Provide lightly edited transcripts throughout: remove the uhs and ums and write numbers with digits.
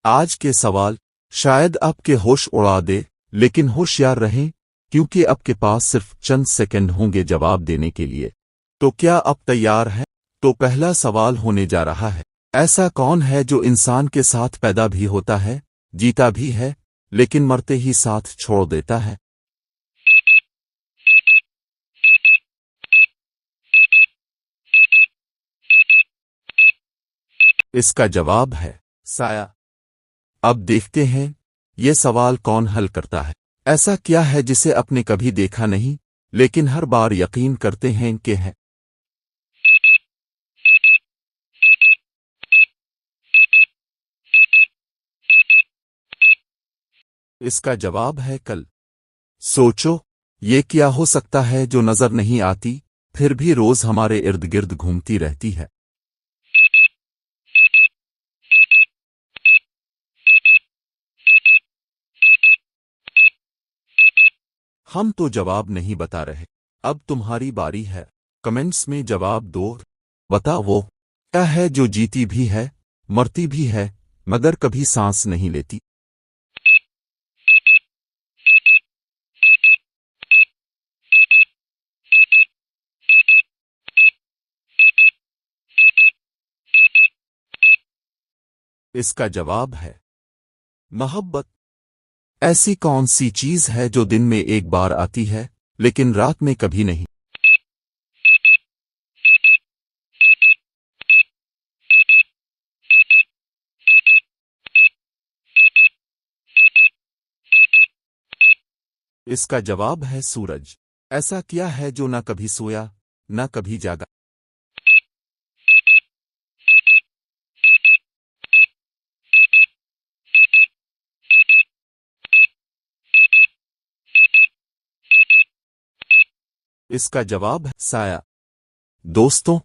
آج کے سوال شاید آپ کے ہوش اڑا دے، لیکن ہوشیار رہیں کیونکہ آپ کے پاس صرف چند سیکنڈ ہوں گے جواب دینے کے لیے۔ تو کیا آپ تیار ہیں؟ تو پہلا سوال ہونے جا رہا ہے، ایسا کون ہے جو انسان کے ساتھ پیدا بھی ہوتا ہے، جیتا بھی ہے، لیکن مرتے ہی ساتھ چھوڑ دیتا ہے؟ اس کا جواب ہے سایہ۔ اب دیکھتے ہیں یہ سوال کون حل کرتا ہے۔ ایسا کیا ہے جسے آپ نے کبھی دیکھا نہیں لیکن ہر بار یقین کرتے ہیں کہ ہے؟ اس کا جواب ہے کل۔ سوچو، یہ کیا ہو سکتا ہے جو نظر نہیں آتی پھر بھی روز ہمارے ارد گرد گھومتی رہتی ہے؟ ہم تو جواب نہیں بتا رہے، اب تمہاری باری ہے، کمنٹس میں جواب دو۔ بتاؤ وہ کیا ہے جو جیتی بھی ہے، مرتی بھی ہے، مگر کبھی سانس نہیں لیتی؟ اس کا جواب ہے محبت۔ ایسی کون سی چیز ہے جو دن میں ایک بار آتی ہے لیکن رات میں کبھی نہیں؟ اس کا جواب ہے سورج۔ ایسا کیا ہے جو نہ کبھی سویا نہ کبھی جاگا؟ اس کا جواب ہے سایہ۔ دوستوں،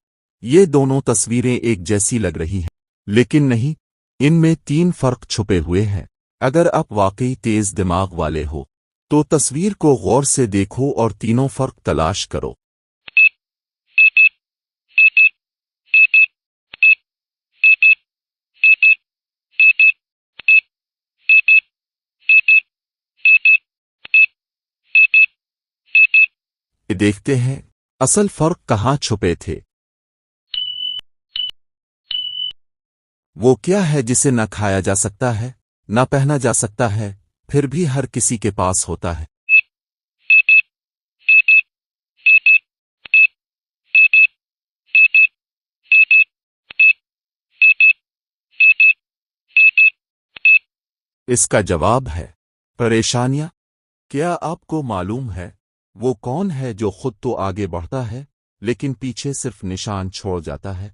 یہ دونوں تصویریں ایک جیسی لگ رہی ہیں لیکن نہیں، ان میں 3 فرق چھپے ہوئے ہیں۔ اگر آپ واقعی تیز دماغ والے ہو تو تصویر کو غور سے دیکھو اور تینوں فرق تلاش کرو۔ دیکھتے ہیں اصل فرق کہاں چھپے تھے۔ وہ کیا ہے جسے نہ کھایا جا سکتا ہے نہ پہنا جا سکتا ہے پھر بھی ہر کسی کے پاس ہوتا ہے؟ اس کا جواب ہے پریشانیاں۔ کیا آپ کو معلوم ہے وہ کون ہے جو خود تو آگے بڑھتا ہے لیکن پیچھے صرف نشان چھوڑ جاتا ہے؟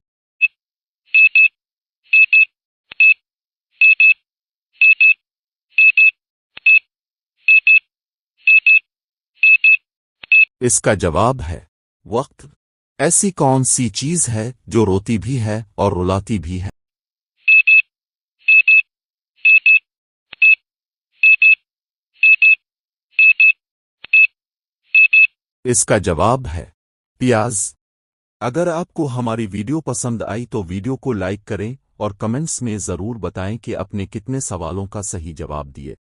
اس کا جواب ہے وقت۔ ایسی کون سی چیز ہے جو روتی بھی ہے اور رلاتی بھی ہے؟ اس کا جواب ہے پیاز۔ اگر آپ کو ہماری ویڈیو پسند آئی تو ویڈیو کو لائک کریں اور کمنٹس میں ضرور بتائیں کہ آپ نے کتنے سوالوں کا صحیح جواب دیے۔